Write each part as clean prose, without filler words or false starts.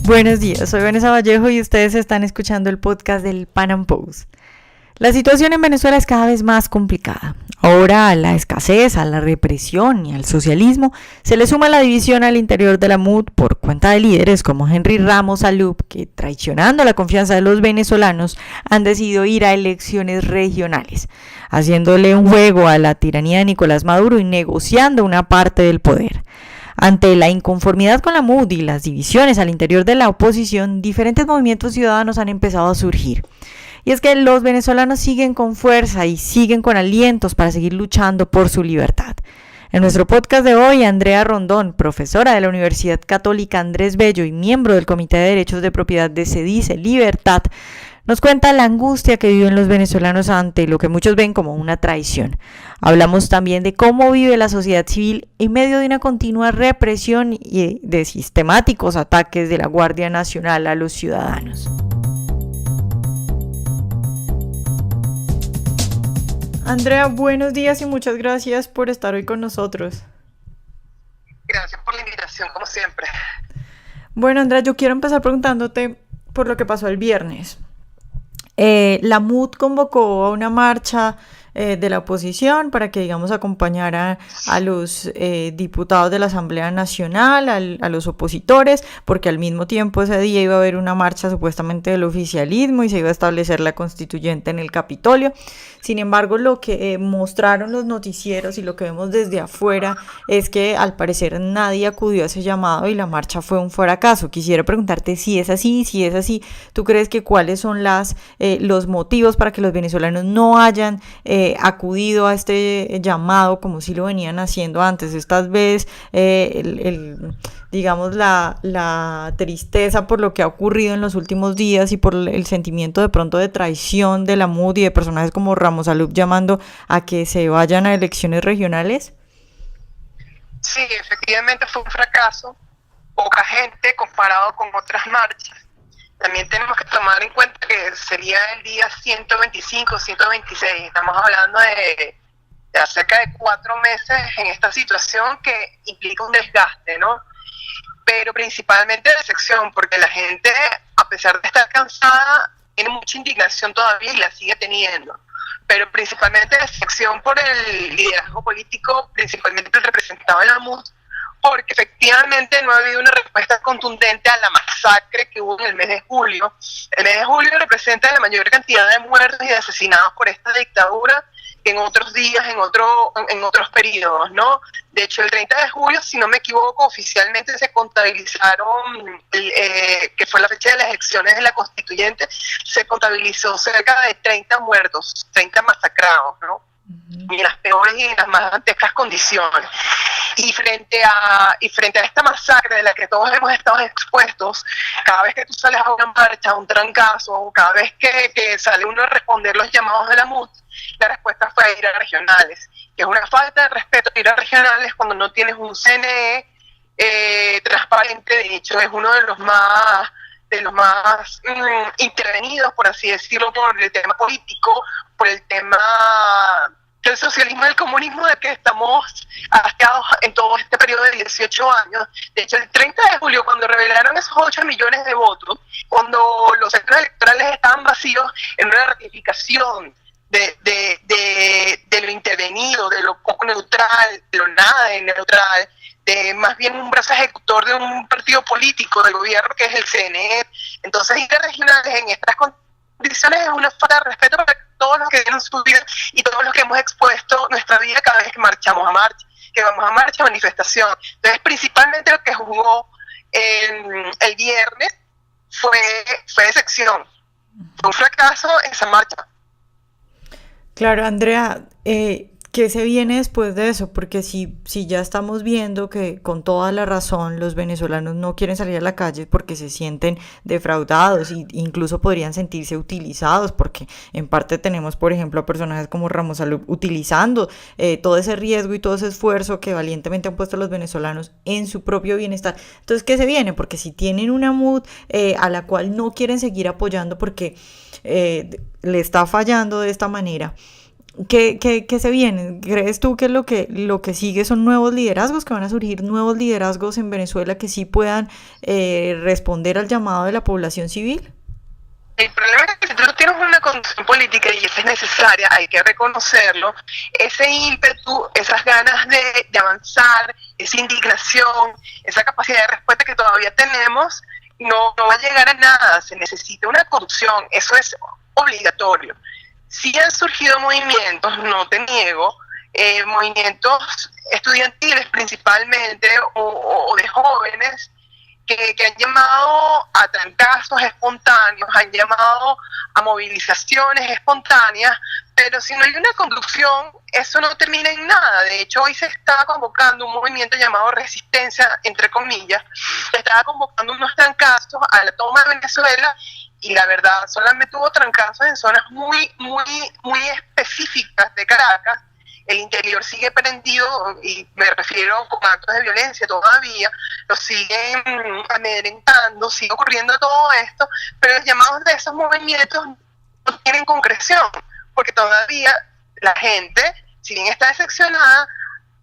Buenos días, soy Vanessa Vallejo y ustedes están escuchando el podcast del Pan Am Post. La situación en Venezuela es cada vez más complicada. Ahora a la escasez, a la represión y al socialismo se le suma la división al interior de la MUD por cuenta de líderes como Henry Ramos Alup, que traicionando la confianza de los venezolanos han decidido ir a elecciones regionales, haciéndole un juego a la tiranía de Nicolás Maduro y negociando una parte del poder. Ante la inconformidad con la MUD y las divisiones al interior de la oposición, diferentes movimientos ciudadanos han empezado a surgir. Y es que los venezolanos siguen con fuerza y siguen con alientos para seguir luchando por su libertad. En nuestro podcast de hoy, Andrea Rondón, profesora de la Universidad Católica Andrés Bello y miembro del Comité de Derechos de Propiedad de CEDICE Libertad, nos cuenta la angustia que viven los venezolanos ante lo que muchos ven como una traición. Hablamos también de cómo vive la sociedad civil en medio de una continua represión y de sistemáticos ataques de la Guardia Nacional a los ciudadanos. Andrea, buenos días y muchas gracias por estar hoy con nosotros. Gracias por la invitación, como siempre. Bueno, Andrea, yo quiero empezar preguntándote por lo que pasó el viernes. La MUD convocó a una marcha de la oposición para que, digamos, acompañara a los diputados de la Asamblea Nacional, a los opositores, porque al mismo tiempo ese día iba a haber una marcha supuestamente del oficialismo y se iba a establecer la constituyente en el Capitolio. Sin embargo, lo que mostraron los noticieros y lo que vemos desde afuera es que al parecer nadie acudió a ese llamado y la marcha fue un fracaso. Quisiera preguntarte si es así, ¿tú crees que cuáles son los motivos para que los venezolanos no hayan acudido a este llamado como si lo venían haciendo antes? Esta vez digamos la tristeza por lo que ha ocurrido en los últimos días y por el sentimiento de pronto de traición de la MUD y de personajes como Ramos Alup llamando a que se vayan a elecciones regionales. Sí, efectivamente fue un fracaso, poca gente comparado con otras marchas. También tenemos que tomar en cuenta que sería el día 125, 126. Estamos hablando de cerca de 4 meses en esta situación que implica un desgaste, ¿no? Pero principalmente decepción, porque la gente, a pesar de estar cansada, tiene mucha indignación todavía y la sigue teniendo. Pero principalmente decepción por el liderazgo político, principalmente el representado de la MUD, porque efectivamente no ha habido una respuesta contundente a la masacre que hubo en el mes de julio. El mes de julio representa la mayor cantidad de muertos y de asesinados por esta dictadura que en otros días, en otros periodos, ¿no? De hecho, el 30 de julio, si no me equivoco, oficialmente se contabilizaron, que fue la fecha de las elecciones de la Constituyente, se contabilizó cerca de 30 muertos, 30 masacrados, ¿no? Y en las peores y en las más dantescas condiciones. Y frente a esta masacre de la que todos hemos estado expuestos, cada vez que tú sales a una marcha, a un trancazo, o cada vez que sale uno a responder los llamados de la MUD, la respuesta fue ir a regionales, que es una falta de respeto ir a regionales cuando no tienes un CNE transparente. De hecho, es uno de los más intervenidos, por así decirlo, por el tema político, por el tema del socialismo y del comunismo de que estamos asqueados en todo este periodo de 18 años. De hecho, el 30 de julio, cuando revelaron esos 8 millones de votos, cuando los centros electorales estaban vacíos, en una ratificación de lo intervenido, de lo poco neutral, de lo nada de neutral, de más bien un brazo ejecutor de un partido político del gobierno que es el CNE. Entonces, interregionales en estas condiciones es una falta de respeto para todos los que dieron su vida y todos los que hemos expuesto nuestra vida cada vez que marchamos a marcha, que vamos a marcha, manifestación. Entonces, principalmente lo que jugó el viernes fue decepción, fue un fracaso en esa marcha. Claro, Andrea, ¿qué se viene después de eso? Porque si ya estamos viendo que con toda la razón los venezolanos no quieren salir a la calle porque se sienten defraudados e incluso podrían sentirse utilizados, porque en parte tenemos, por ejemplo, a personajes como Ramos Alup utilizando todo ese riesgo y todo ese esfuerzo que valientemente han puesto los venezolanos en su propio bienestar. Entonces, ¿qué se viene? Porque si tienen una MUD a la cual no quieren seguir apoyando porque le está fallando de esta manera, ¿Qué se viene? ¿Crees tú que lo que sigue son nuevos liderazgos, que van a surgir nuevos liderazgos en Venezuela que sí puedan responder al llamado de la población civil? El problema es que si tú no tienes una condición política y esa es necesaria, hay que reconocerlo, ese ímpetu, esas ganas de avanzar, esa indignación, esa capacidad de respuesta que todavía tenemos, no va a llegar a nada, se necesita una conducción, eso es obligatorio. Sí han surgido movimientos, no te niego, movimientos estudiantiles principalmente o de jóvenes, que han llamado a trancazos espontáneos, han llamado a movilizaciones espontáneas, pero si no hay una conducción, eso no termina en nada. De hecho, hoy se estaba convocando un movimiento llamado Resistencia, entre comillas, se estaba convocando unos trancazos a la toma de Venezuela, y la verdad, solamente hubo trancazos en zonas muy específicas de Caracas. El interior sigue prendido, y me refiero con actos de violencia todavía, lo siguen amedrentando, sigue ocurriendo todo esto, pero los llamados de esos movimientos no tienen concreción, porque todavía la gente, si bien está decepcionada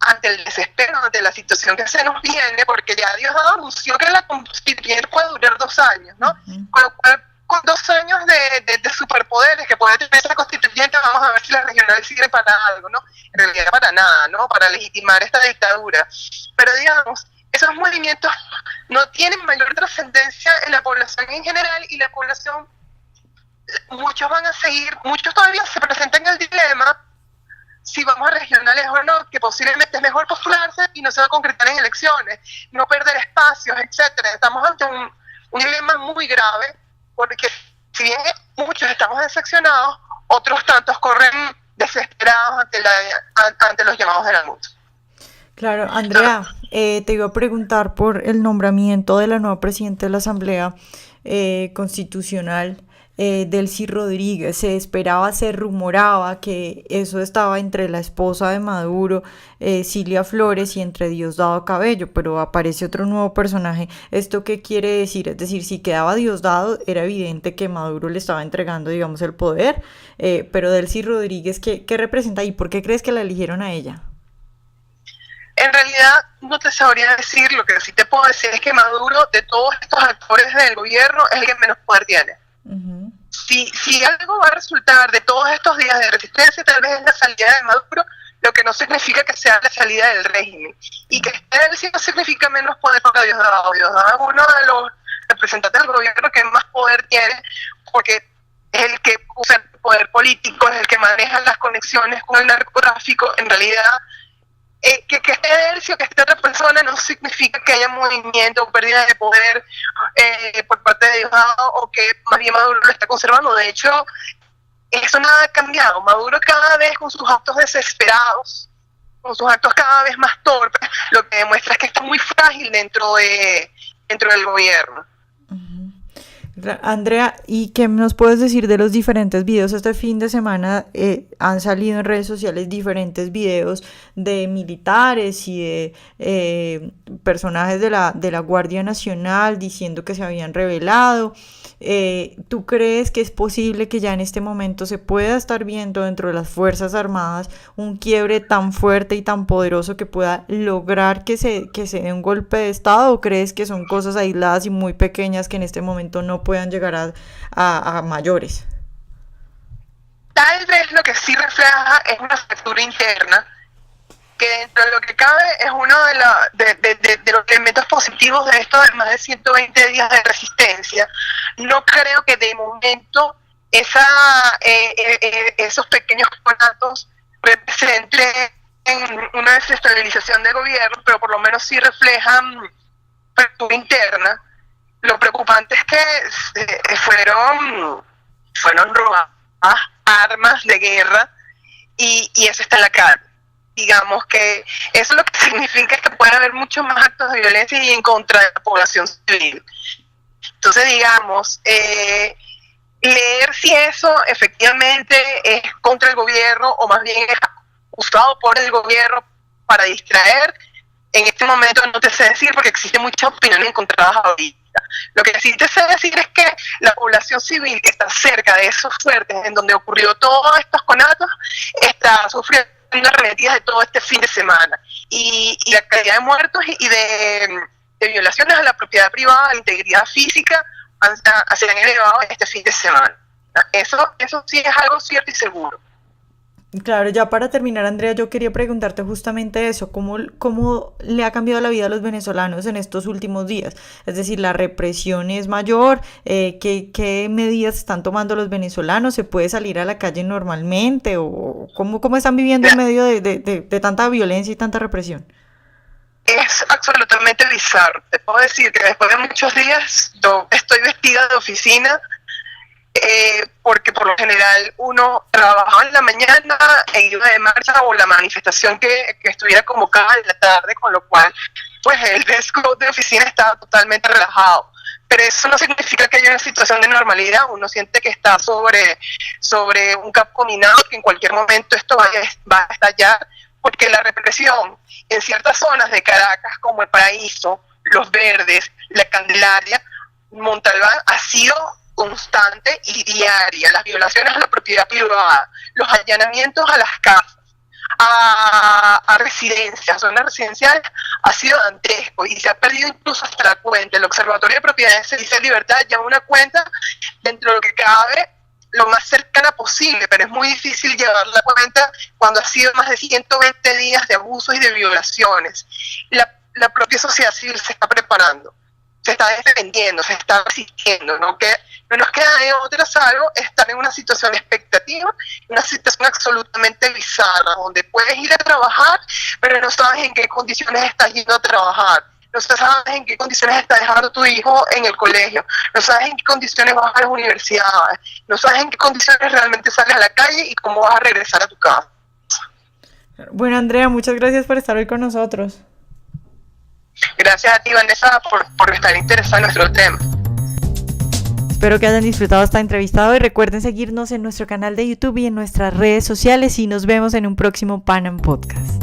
ante el desespero, ante la situación que se nos viene, porque ya Diosdado anunció que la constituyente puede durar 2 años, ¿no? Con lo cual, con 2 años de superpoderes que puede tener esa constituyente, vamos a ver si la regional sirve para algo, ¿no? En realidad para nada, ¿no? Para legitimar esta dictadura. Pero digamos, esos movimientos no tienen mayor trascendencia en la población en general, y la población, muchos van a seguir, muchos todavía se presentan en el dilema si vamos a regionales o no, que posiblemente es mejor postularse y no se va a concretar en elecciones, no perder espacios, etcétera. Estamos ante un dilema muy grave, porque si bien muchos estamos decepcionados, otros tantos corren desesperados ante los llamados de la lucha. Claro, Andrea, te iba a preguntar por el nombramiento de la nueva presidenta de la Asamblea Constitucional, Delcy Rodríguez. Se esperaba, se rumoraba que eso estaba entre la esposa de Maduro, Cilia Flores, y entre Diosdado Cabello, pero aparece otro nuevo personaje. ¿Esto qué quiere decir? Es decir, si quedaba Diosdado, era evidente que Maduro le estaba entregando, digamos, el poder, pero Delcy Rodríguez, ¿qué representa y por qué crees que la eligieron a ella? En realidad no te sabría decir. Lo que sí te puedo decir es que Maduro, de todos estos actores del gobierno, es el que menos poder tiene. Uh-huh. Si algo va a resultar de todos estos días de resistencia, tal vez es la salida de Maduro, lo que no significa que sea la salida del régimen. Y que esté él sí no significa menos poder para Diosdado. Diosdado es uno de los representantes del gobierno que más poder tiene, porque es el que usa el poder político, es el que maneja las conexiones con el narcotráfico. En realidad, que esté Delcy o que esté otra persona no significa que haya movimiento o pérdida de poder por parte de Diosdado, o que más bien Maduro lo está conservando. De hecho, eso nada ha cambiado. Maduro cada vez con sus actos desesperados, con sus actos cada vez más torpes, lo que demuestra es que está muy frágil dentro del gobierno. Andrea, ¿y qué nos puedes decir de los diferentes videos? Este fin de semana han salido en redes sociales diferentes videos de militares y de personajes de la Guardia Nacional diciendo que se habían rebelado. ¿Tú crees que es posible que ya en este momento se pueda estar viendo dentro de las Fuerzas Armadas un quiebre tan fuerte y tan poderoso que pueda lograr que se dé un golpe de Estado? ¿O crees que son cosas aisladas y muy pequeñas que en este momento no puedan llegar a mayores? Tal vez lo que sí refleja es una fractura interna, que dentro de lo que cabe es uno de los elementos positivos de estos más de 120 días de resistencia. No creo que de momento esos pequeños conatos representen una desestabilización del gobierno, pero por lo menos sí reflejan fractura interna. Lo preocupante es que fueron robadas armas de guerra, y eso está en la cara. Digamos que eso lo que significa es que puede haber muchos más actos de violencia y en contra de la población civil. Entonces, digamos, leer si eso efectivamente es contra el gobierno o más bien es usado por el gobierno para distraer, en este momento no te sé decir, porque existen muchas opiniones encontradas ahorita. Lo que sí te sé decir es que la población civil que está cerca de esos fuertes en donde ocurrió todos estos conatos está sufriendo arremetidas de todo este fin de semana. Y la cantidad de muertos y de violaciones a la propiedad privada, a la integridad física, se han elevado este fin de semana. Eso sí es algo cierto y seguro. Claro, ya para terminar, Andrea, yo quería preguntarte justamente eso, ¿cómo le ha cambiado la vida a los venezolanos en estos últimos días? Es decir, ¿la represión es mayor? ¿Qué medidas están tomando los venezolanos? ¿Se puede salir a la calle normalmente? ¿O cómo están viviendo en medio de tanta violencia y tanta represión? Es absolutamente bizarro. Te puedo decir que después de muchos días yo estoy vestida de oficina, porque por lo general uno trabajaba en la mañana e iba de marcha o la manifestación que estuviera convocada en la tarde, con lo cual pues el dress code de oficina estaba totalmente relajado. Pero eso no significa que haya una situación de normalidad. Uno siente que está sobre un campo minado, que en cualquier momento esto va a estallar, porque la represión en ciertas zonas de Caracas, como El Paraíso, Los Verdes, La Candelaria, Montalbán, ha sido constante y diaria. Las violaciones a la propiedad privada, los allanamientos a las casas, a residencias, zonas residenciales, ha sido dantesco y se ha perdido incluso hasta la cuenta. El Observatorio de Propiedades se dice Libertad ya una cuenta dentro de lo que cabe lo más cercana posible, pero es muy difícil llevar la cuenta cuando ha sido más de 120 días de abusos y de violaciones. La propia sociedad civil se está preparando, se está defendiendo, se está resistiendo, no nos queda de otra salvo estar en una situación de expectativa, una situación absolutamente bizarra, donde puedes ir a trabajar, pero no sabes en qué condiciones estás yendo a trabajar, no sabes en qué condiciones está dejando tu hijo en el colegio, no sabes en qué condiciones vas a las universidades, no sabes en qué condiciones realmente sales a la calle y cómo vas a regresar a tu casa. Bueno, Andrea, muchas gracias por estar hoy con nosotros. Gracias a ti, Vanessa, por estar interesada en nuestro tema. Espero que hayan disfrutado esta entrevista y recuerden seguirnos en nuestro canal de YouTube y en nuestras redes sociales y nos vemos en un próximo Panam Podcast.